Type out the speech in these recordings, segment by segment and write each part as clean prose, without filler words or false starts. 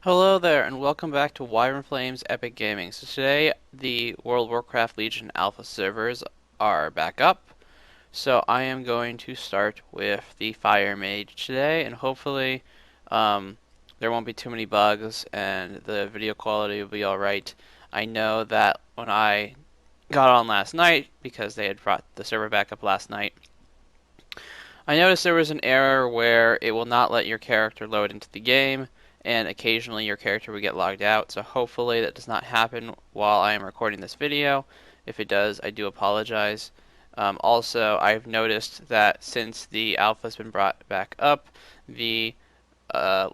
Hello there, and welcome back to Wyvern Flames Epic Gaming. So today, the World of Warcraft Legion Alpha servers are back up. So I am going to start with the Fire Mage today, and hopefully, there won't be too many bugs, and the video quality will be alright. I know that when I got on last night, because they had brought the server back up last night, I noticed there was an error where it will not let your character load into the game, and occasionally your character will get logged out, so hopefully that does not happen while I am recording this video. If it does, I do apologize. Also, I've noticed that since the alpha has been brought back up, the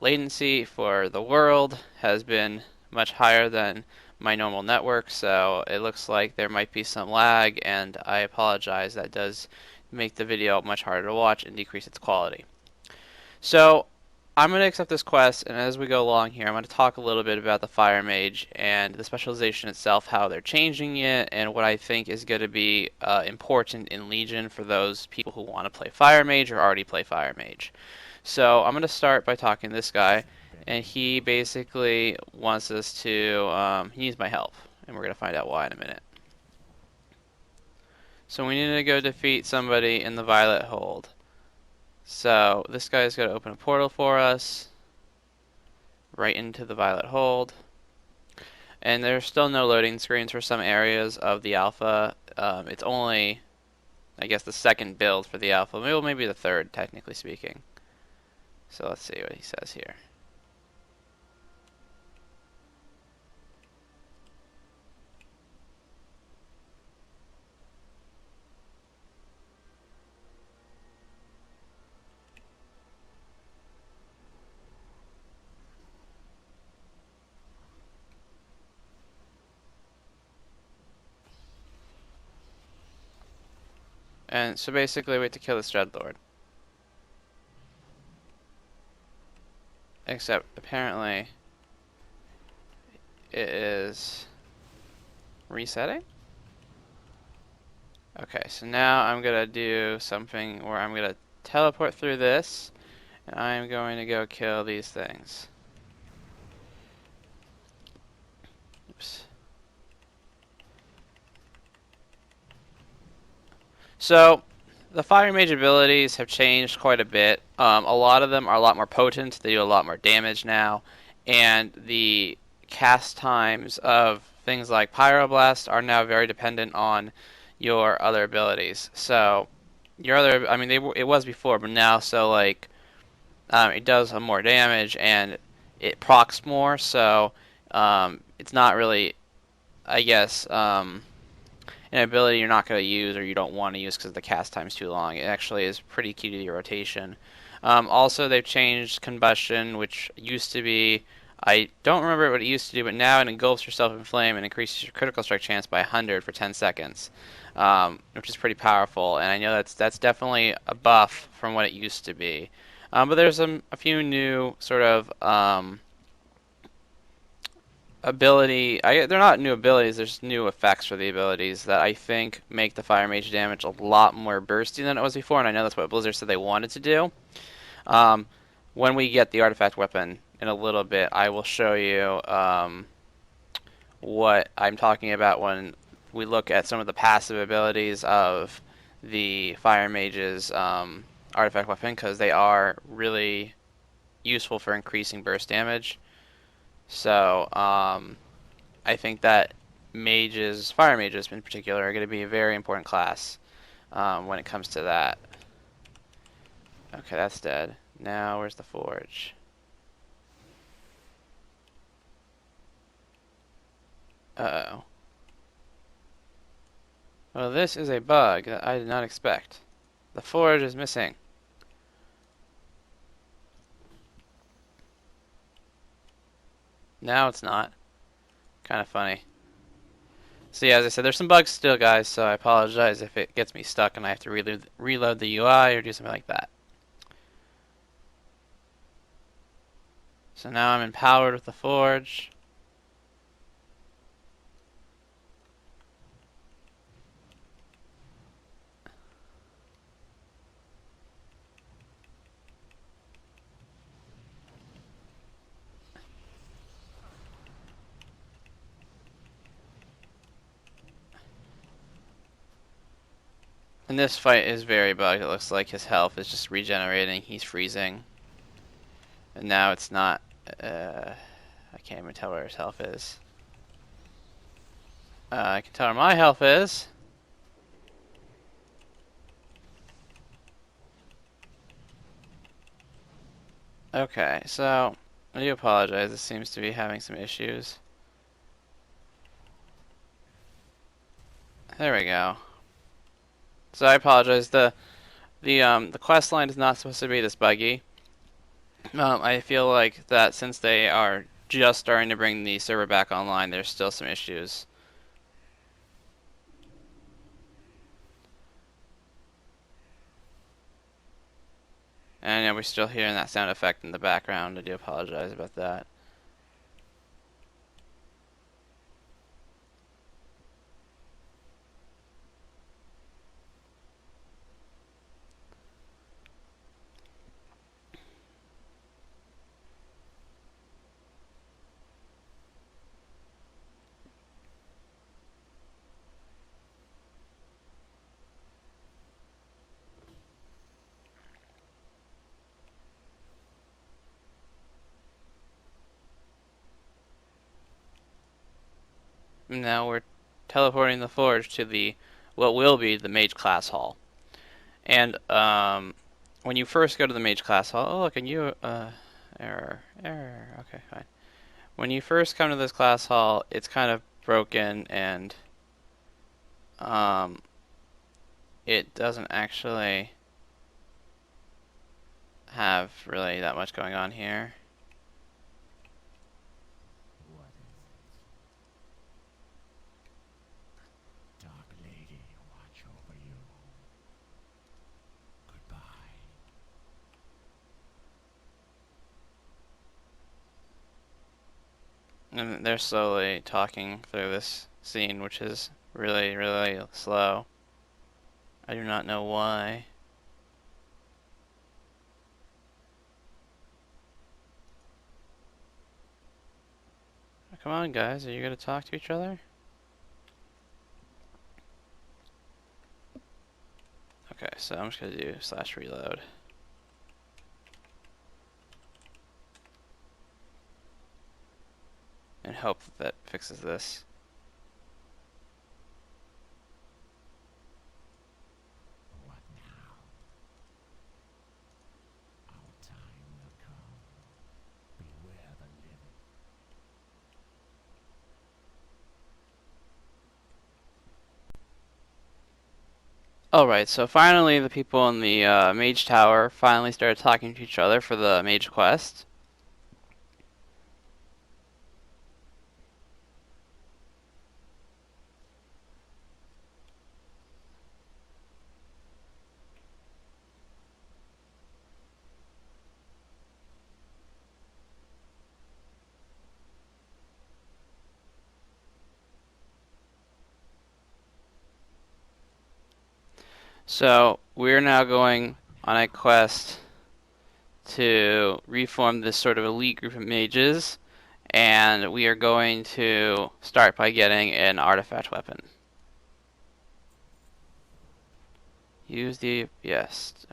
latency for the world has been much higher than my normal network, so it looks like there might be some lag, and I apologize. That does make the video much harder to watch and decrease its quality. So I'm going to accept this quest, and as we go along here, I'm going to talk a little bit about the Fire Mage and the specialization itself, how they're changing it, and what I think is going to be important in Legion for those people who want to play Fire Mage or already play Fire Mage. So I'm going to start by talking to this guy, and he basically wants us to, he needs my help, and we're going to find out why in a minute. So we need to go defeat somebody in the Violet Hold. So this guy's going to open a portal for us, right into the Violet Hold. And there's still no loading screens for some areas of the alpha. It's only, I guess, the second build for the alpha. Maybe the third, technically speaking. So let's see what he says here. And so basically we have to kill this Dreadlord. Except apparently it is resetting. Okay, so now I'm gonna do something where I'm gonna teleport through this, and I'm going to go kill these things. Oops. So, the Fire Mage abilities have changed quite a bit. A lot of them are a lot more potent, they do a lot more damage now, and the cast times of things like Pyroblast are now very dependent on your other abilities. So, your other, I mean, it was before, but now, so like, it does more damage and it procs more, so it's not really, I guess, an ability you're not going to use or you don't want to use because the cast time's too long. It actually is pretty key to your rotation. Also, they've changed combustion, which used to be, I don't remember what it used to do, but now it engulfs yourself in flame and increases your critical strike chance by 100 for 10 seconds, which is pretty powerful. And I know that's definitely a buff from what it used to be. But there's a few new sort of they're not new abilities, there's new effects for the abilities that I think make the Fire Mage damage a lot more bursty than it was before, and I know that's what Blizzard said they wanted to do. Um, when we get the artifact weapon in a little bit, I will show you what I'm talking about when we look at some of the passive abilities of the Fire Mage's artifact weapon, because they are really useful for increasing burst damage. So, I think that fire mages in particular, are going to be a very important class when it comes to that. Okay, that's dead. Now, where's the forge? Uh-oh. Well, this is a bug that I did not expect. The forge is missing. Now it's not. Kind of funny. So yeah, as I said, there's some bugs still, guys, so I apologize if it gets me stuck and I have to reload the UI or do something like that. So now I'm empowered with the forge. And this fight is very bugged. It looks like his health is just regenerating. He's freezing. And now it's not... I can't even tell where his health is. I can tell where my health is. Okay, so... I do apologize. This seems to be having some issues. There we go. So I apologize. The quest line is not supposed to be this buggy. I feel like that since they are just starting to bring the server back online, there's still some issues. And yeah, we're still hearing that sound effect in the background. I do apologize about that. Now we're teleporting the forge to the what will be the Mage class hall. And when you first go to the Mage class hall, oh look, and you error. Okay, fine. When you first come to this class hall, it's kind of broken and um, it doesn't actually have really that much going on here. What is it? Dark Lady, watch over you. Goodbye. And they're slowly talking through this scene, which is really, really slow. I do not know why. Come on, guys, are you gonna talk to each other? Okay, so I'm just gonna do /reload. And hope that fixes this. What now? Our time will come. Beware the living. Alright, so finally the people in the Mage Tower finally started talking to each other for the Mage quest. So we're now going on a quest to reform this sort of elite group of mages, and we are going to start by getting an artifact weapon. Use the yes.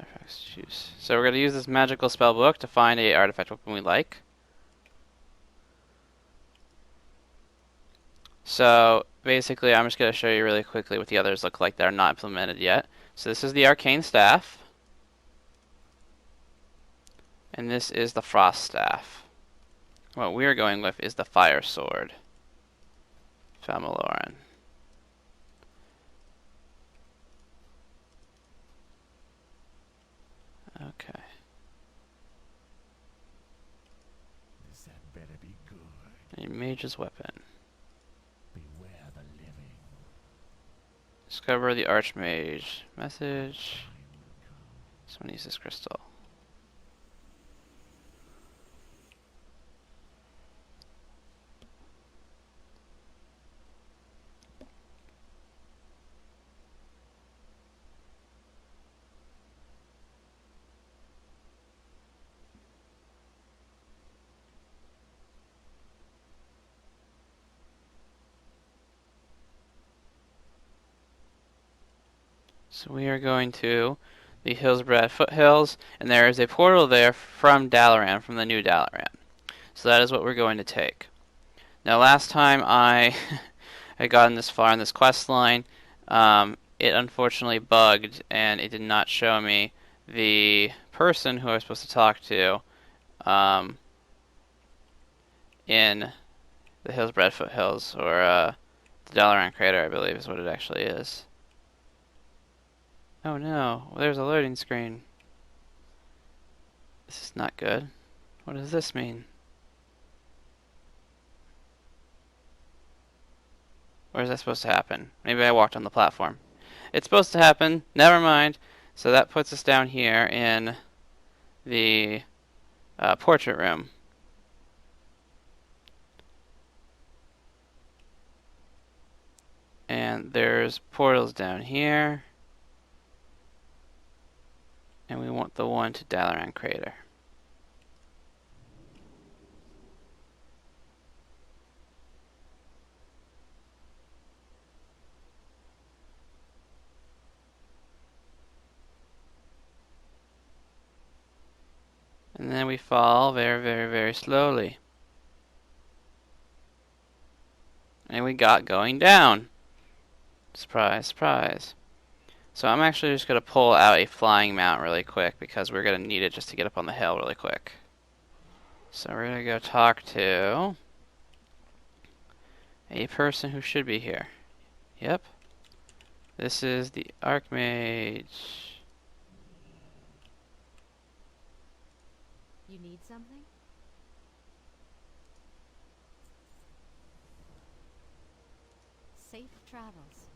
Choose. So we're going to use this magical spell book to find a artifact weapon we like. So basically, I'm just going to show you really quickly what the others look like that are not implemented yet. So this is the arcane staff, and this is the frost staff. What we're going with is the fire sword, Famaloran. Okay. This had better be good. A mage's weapon. Beware the living. Discover the archmage. Message. Time will come. Someone needs this crystal. So we are going to the Hillsbrad Foothills, and there is a portal there from Dalaran, from the new Dalaran. So that is what we're going to take. Now, last time I had gotten this far in this quest line, it unfortunately bugged, and it did not show me the person who I was supposed to talk to um, in the Hillsbrad Foothills, or the Dalaran Crater, I believe is what it actually is. Oh no, there's a loading screen. This is not good. What does this mean? Or is that supposed to happen? Maybe I walked on the platform. It's supposed to happen. Never mind. So that puts us down here in the portrait room. And there's portals down here. And we want the one to Dalaran Crater. And then we fall very, very, very slowly. And we got going down. Surprise, surprise. So I'm actually just going to pull out a flying mount really quick because we're going to need it just to get up on the hill really quick. So we're going to go talk to a person who should be here. Yep. This is the Archmage. You need something? Safe travels.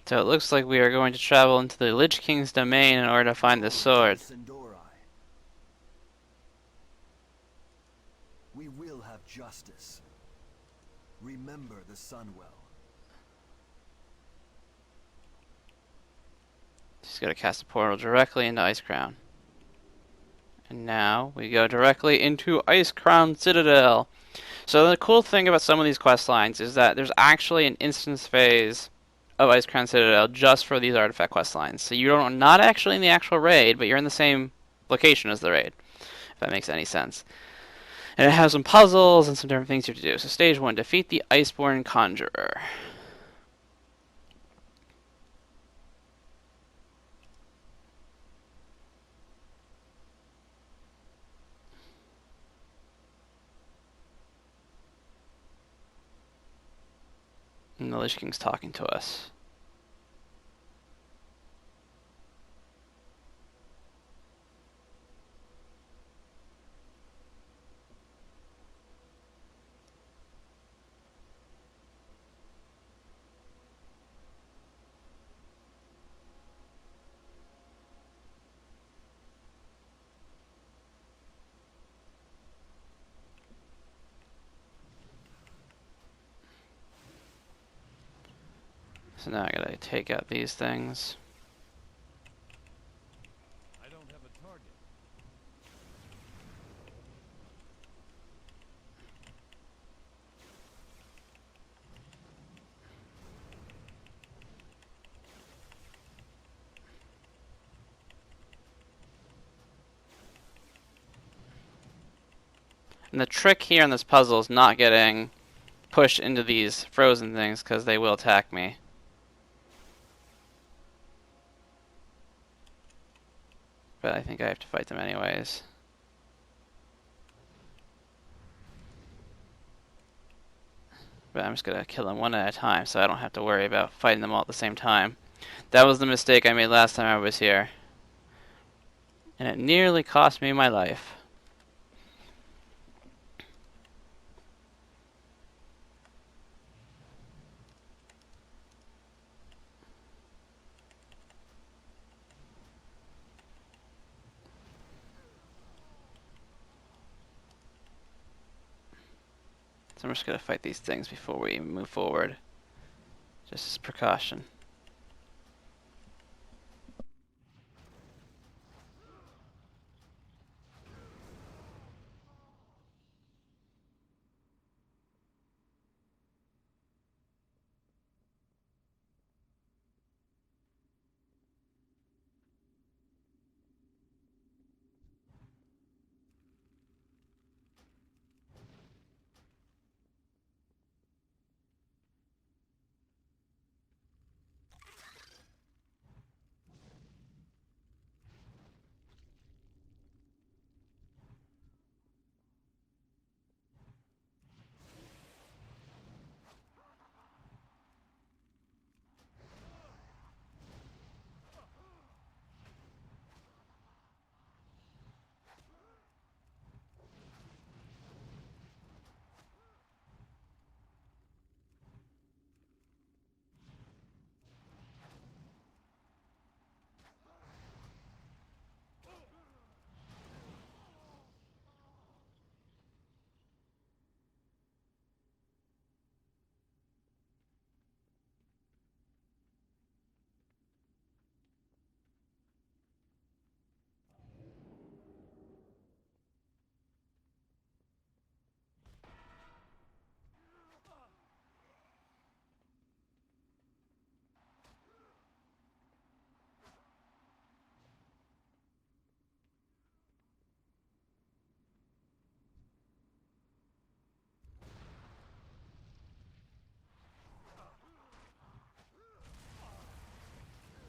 So it looks like we are going to travel into the Lich King's domain in order to find the sword. We will have justice. Remember the Sunwell. Just gotta cast a portal directly into Icecrown. And now we go directly into Icecrown Citadel. So the cool thing about some of these quest lines is that there's actually an instance phase of Icecrown Citadel just for these artifact quest lines. So you're not actually in the actual raid, but you're in the same location as the raid, if that makes any sense. And it has some puzzles and some different things you have to do. So stage 1, defeat the Iceborne Conjurer. And the Lich King's talking to us. So now I gotta take out these things. I don't have a target. And the trick here in this puzzle is not getting pushed into these frozen things because they will attack me. but I think I have to fight them anyways. But I'm just gonna kill them one at a time so I don't have to worry about fighting them all at the same time. That was the mistake I made last time I was here. And it nearly cost me my life. So I'm just gonna fight these things before we move forward. Just as precaution.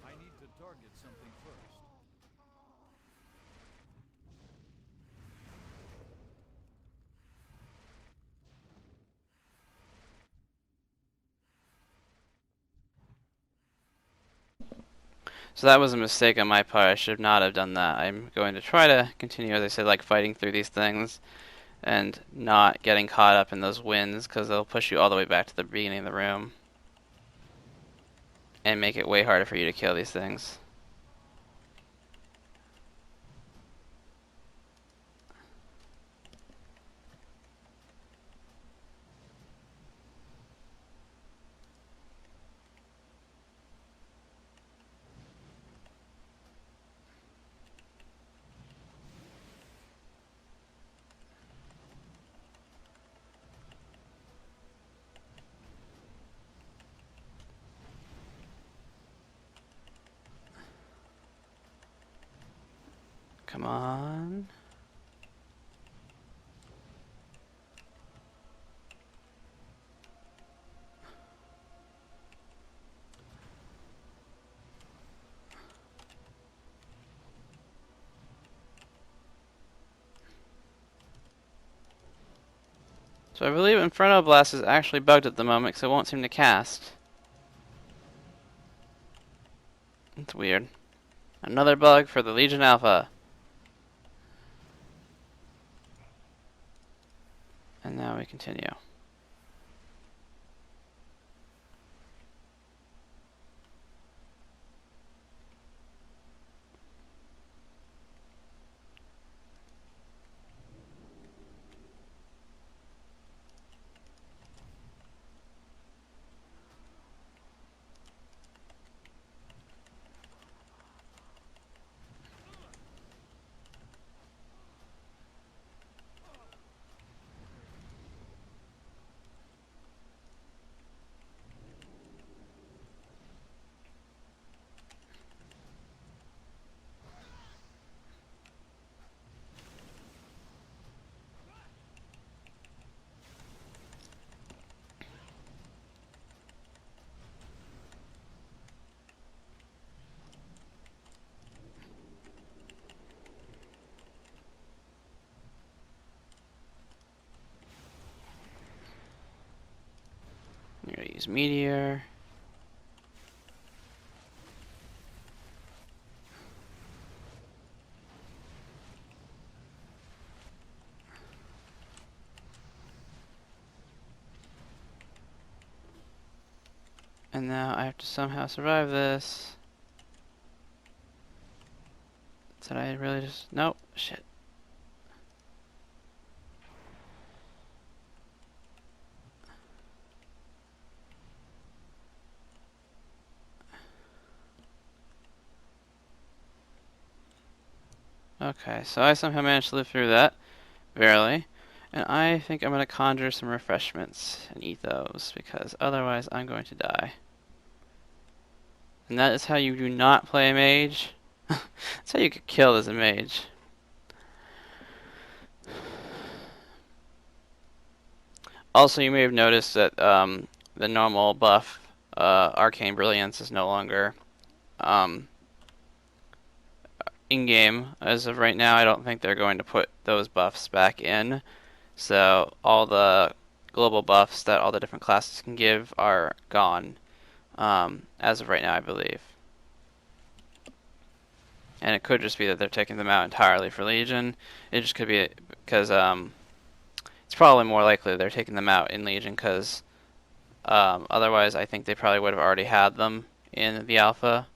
I need to target something first. So that was a mistake on my part. I should not have done that. I'm going to try to continue, as I said, like fighting through these things and not getting caught up in those winds because they'll push you all the way back to the beginning of the room and make it way harder for you to kill these things. Come on. So I believe Inferno Blast is actually bugged at the moment because it won't seem to cast. It's weird. Another bug for the Legion Alpha. And now we continue. use Meteor. And now I have to somehow survive this. Did I really just... Nope. Shit. Okay, so I somehow managed to live through that. Barely. And I think I'm going to conjure some refreshments and eat those, because otherwise I'm going to die. And that is how you do not play a mage. That's how you get killed as a mage. Also, you may have noticed that the normal buff, Arcane Brilliance, is no longer um, in-game. As of right now, I don't think they're going to put those buffs back in. So all the global buffs that all the different classes can give are gone, as of right now, I believe. And it could just be that they're taking them out entirely for Legion. It just could be because it's probably more likely they're taking them out in Legion because otherwise I think they probably would have already had them in the alpha.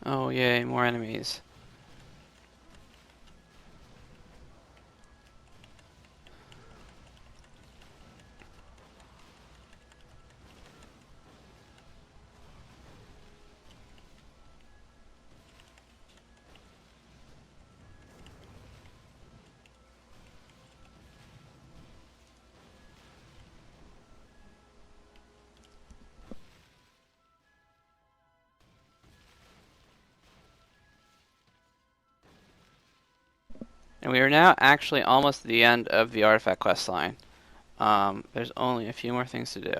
Oh yay, more enemies. And we are now actually almost at the end of the artifact quest line. There's only a few more things to do.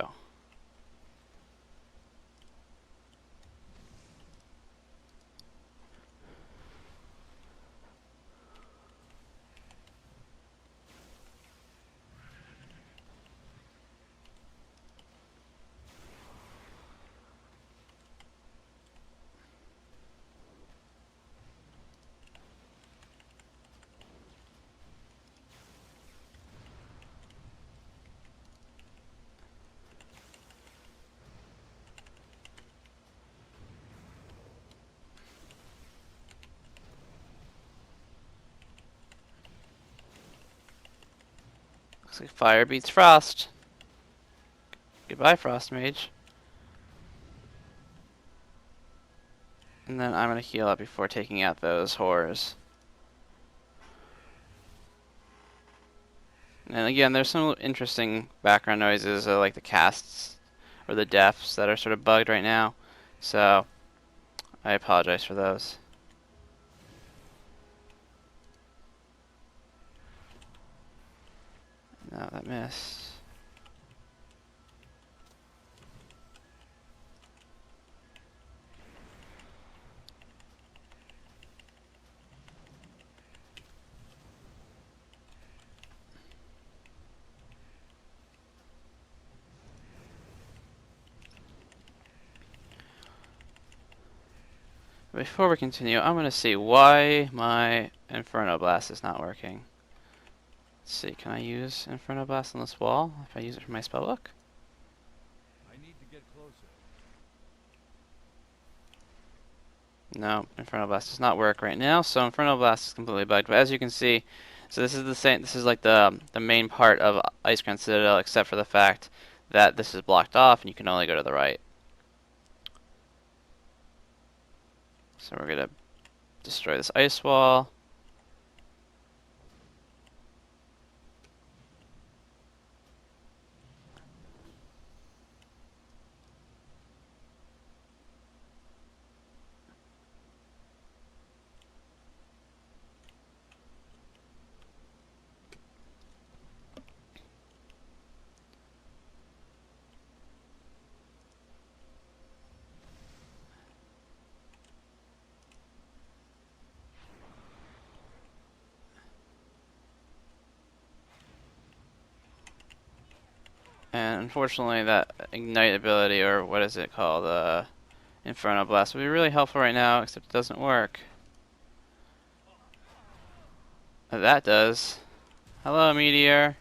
Looks like fire beats frost. Goodbye, Frost Mage. And then I'm going to heal up before taking out those horrors. And again, there's some interesting background noises, like the casts or the deafs that are sort of bugged right now. So I apologize for those. No, that missed. Before we continue, I'm going to see why my Inferno Blast is not working. Let's see, can I use Inferno Blast on this wall if I use it for my spellbook? I need to get closer. No, Inferno Blast does not work right now, so Inferno Blast is completely bugged. But as you can see, so this is the same. This is like the main part of Icecrown Citadel, except for the fact that this is blocked off and you can only go to the right. So we're gonna destroy this ice wall. And unfortunately that ignite ability, or what is it called, Inferno Blast, would be really helpful right now, except it doesn't work. That does. Hello, Meteor.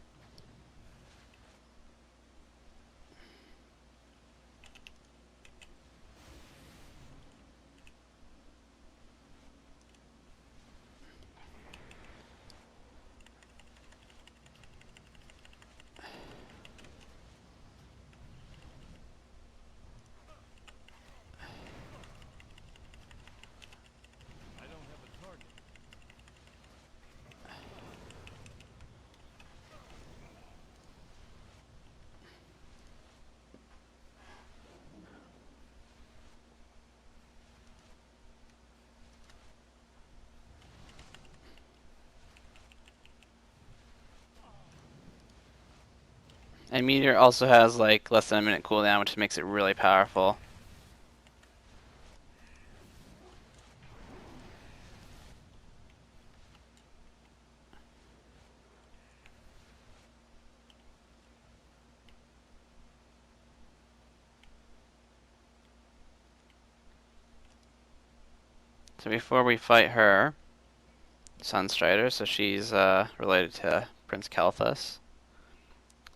I don't have a target. And Meteor also has like less than a minute cooldown, which makes it really powerful. So before we fight her, Sunstrider, so she's related to Prince Kalthus.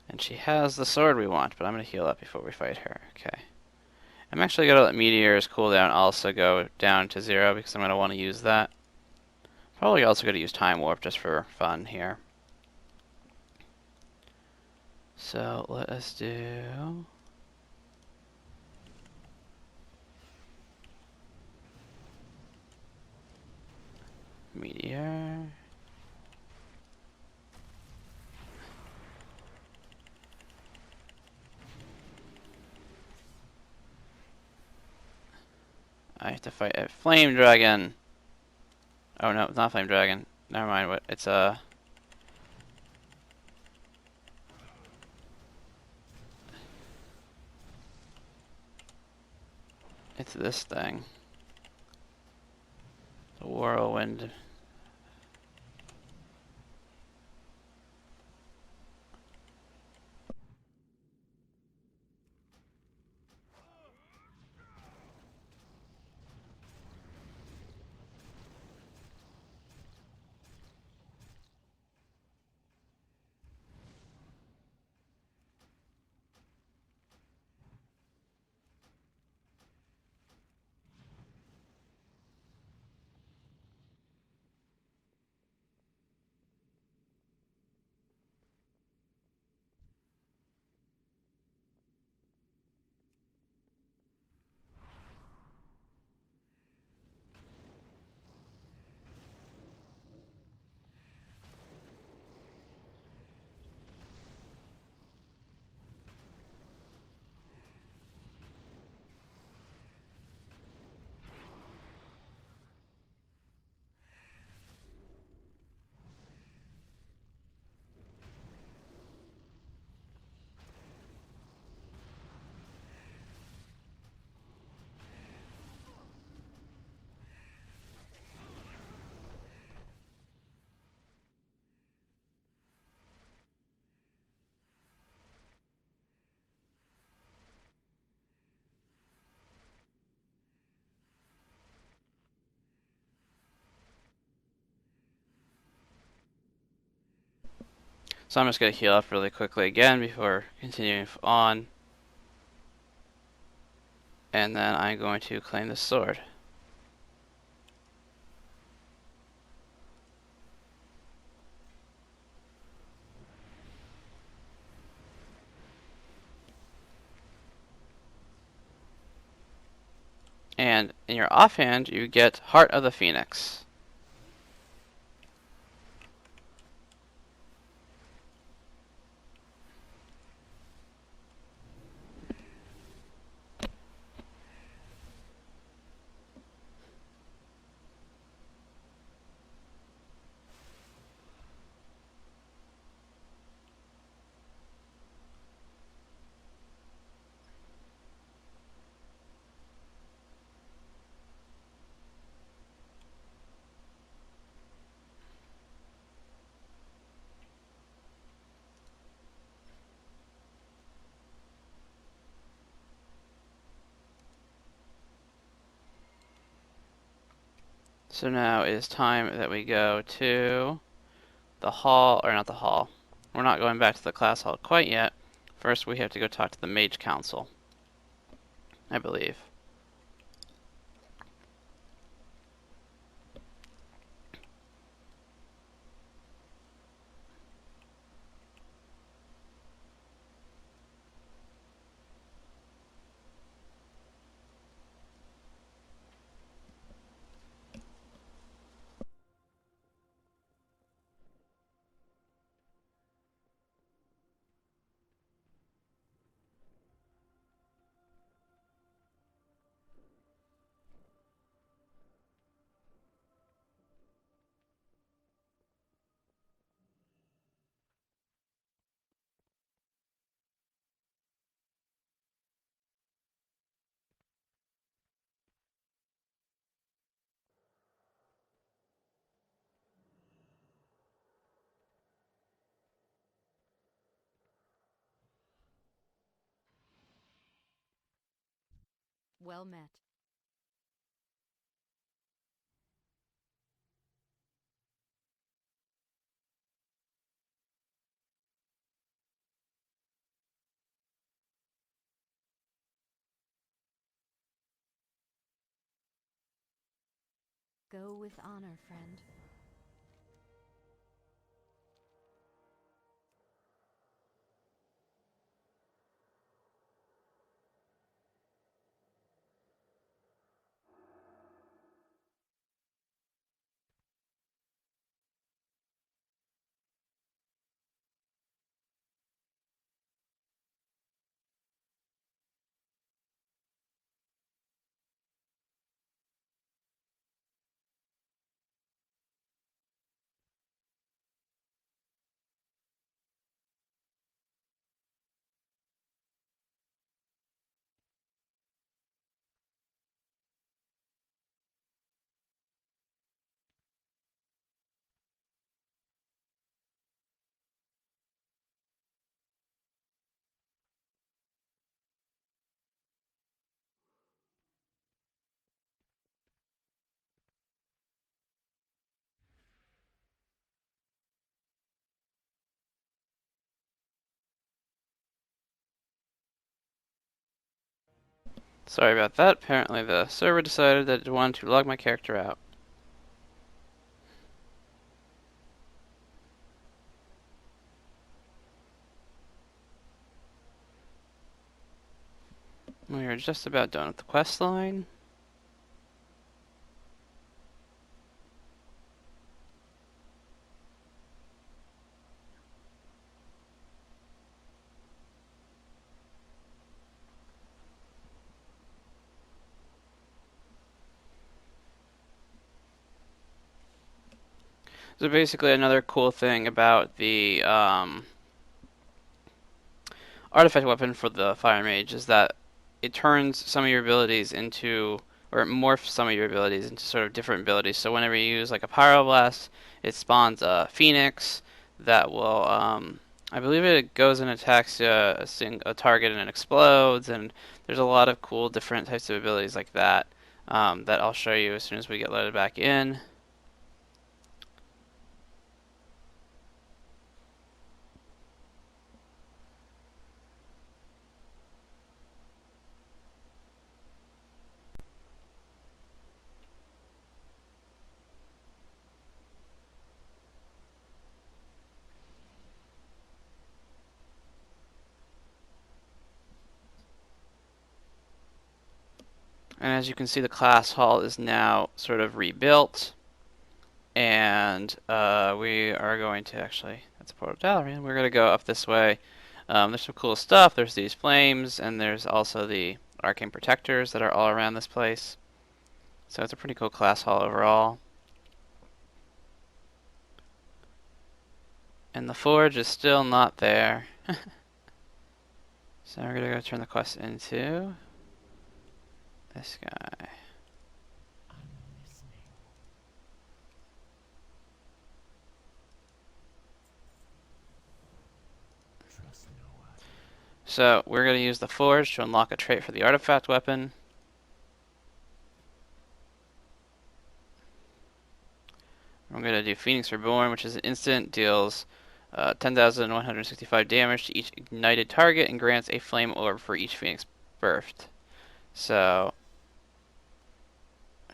And she has the sword we want, but I'm going to heal up before we fight her. Okay. I'm actually going to let Meteor's cooldown also go down to 0 because I'm going to want to use that. Probably also going to use Time Warp just for fun here. So let us do... Meteor... I have to fight a Flame Dragon! Oh no, it's not Flame Dragon. Never mind, what it's it's this thing. The Whirlwind. So I'm just going to heal up really quickly again before continuing on. And then I'm going to claim the sword. And in your offhand, you get Heart of the Phoenix. So now it is time that we go to the hall, or not the hall. We're not going back to the class hall quite yet. First, we have to go talk to the Mage Council, I believe. Well met. Go with honor, friend. Sorry about that. Apparently the server decided that it wanted to log my character out. We are just about done with the quest line. So basically another cool thing about the artifact weapon for the Fire Mage is that it turns some of your abilities into, or it morphs some of your abilities into sort of different abilities. So whenever you use like a Pyroblast, it spawns a Phoenix that will, I believe it goes and attacks a target and it explodes, and there's a lot of cool different types of abilities like that that I'll show you as soon as we get loaded back in. And as you can see, the class hall is now sort of rebuilt. And we are going to actually, that's a portal to Dalaran. We're going to go up this way. There's some cool stuff. There's these flames, and there's also the arcane protectors that are all around this place. So it's a pretty cool class hall overall. And the forge is still not there. So we're going to go turn the quest into this guy. I'm listening. Trust no one. So we're going to use the forge to unlock a trait for the artifact weapon. I'm going to do Phoenix Reborn, which is an instant, deals 10,165 damage to each ignited target and grants a flame orb for each Phoenix birthed. So,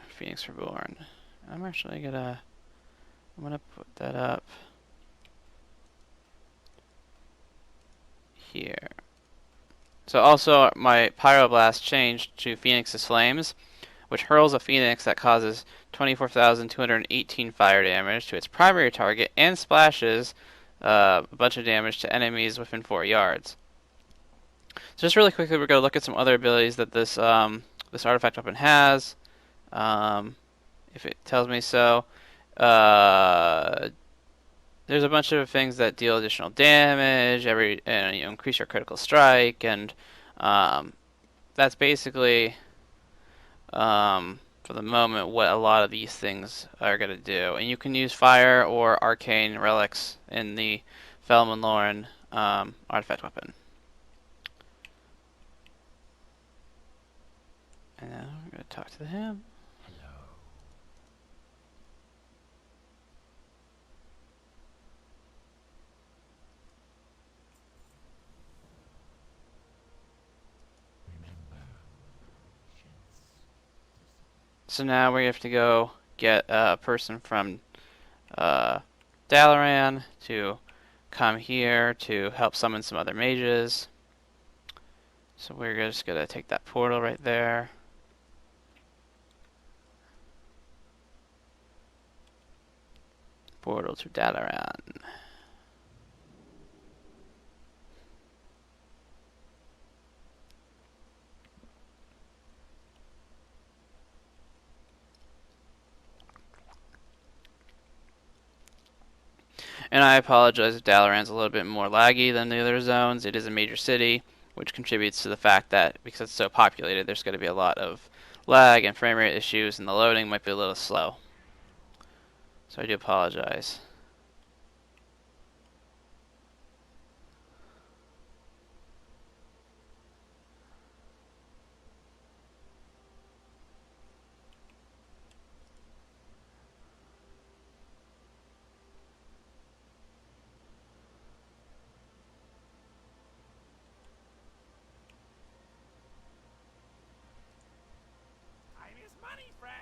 Phoenix Reborn. I'm gonna put that up here. So also my Pyroblast changed to Phoenix's Flames, which hurls a phoenix that causes 24,218 fire damage to its primary target and splashes a bunch of damage to enemies within 4 yards. So just really quickly, we're going to look at some other abilities that this this artifact weapon has, if it tells me so. There's a bunch of things that deal additional damage, and increase your critical strike, and that's basically for the moment what a lot of these things are going to do. And you can use fire or arcane relics in the Felman Lauren artifact weapon. And now I'm going to talk to him. Hello. Remember, patience. So now we have to go get a person from Dalaran to come here to help summon some other mages. So we're just going to take that portal right there. Portal to Dalaran. And I apologize if Dalaran's a little bit more laggy than the other zones. It is a major city, which contributes to the fact that because it's so populated, there's going to be a lot of lag and frame rate issues, and the loading might be a little slow. So I do apologize. Time is money, friend.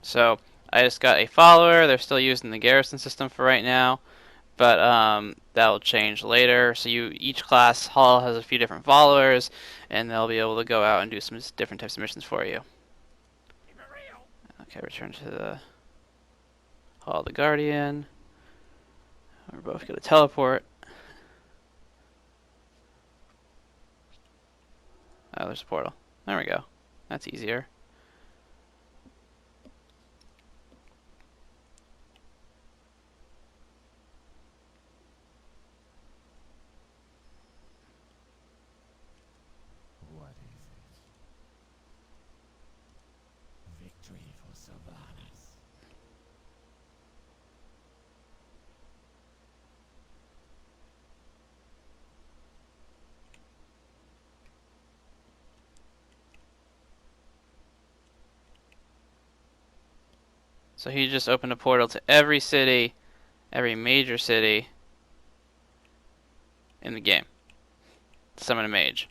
So I just got a follower. They're still using the garrison system for right now, but that'll change later. So each class hall has a few different followers, and they'll be able to go out and do some different types of missions for you. Keep it real. Okay, return to the Hall of the Guardian. We're both going to teleport. Oh, there's a portal. There we go. That's easier. What is it? Victory for Sylvanas. So he just opened a portal to every city, every major city in the game. To summon a mage.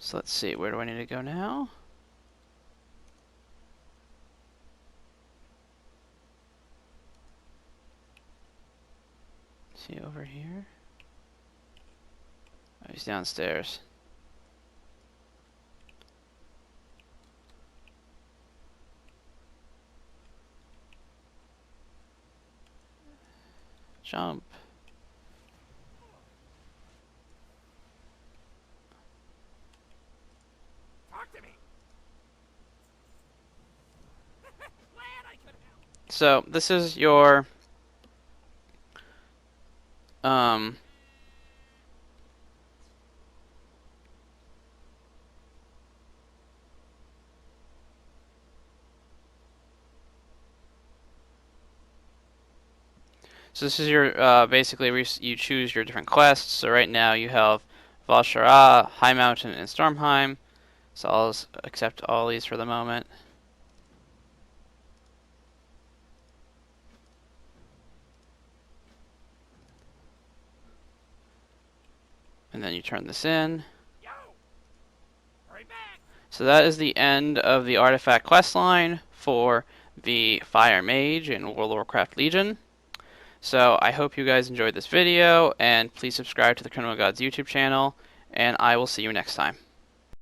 So let's see, where do I need to go now? Is he over here? Oh, he's downstairs. Jump. Talk to me. Glad I could help. So this is your um so this is your basically you choose your different quests. So right now you have Val'sharah, High Mountain, and Stormheim. So I'll accept all these for the moment. And then you turn this in. Yo! Hurry back! So that is the end of the artifact quest line for the Fire Mage in World of Warcraft Legion. So I hope you guys enjoyed this video, and please subscribe to the Criminal Gods YouTube channel, and I will see you next time.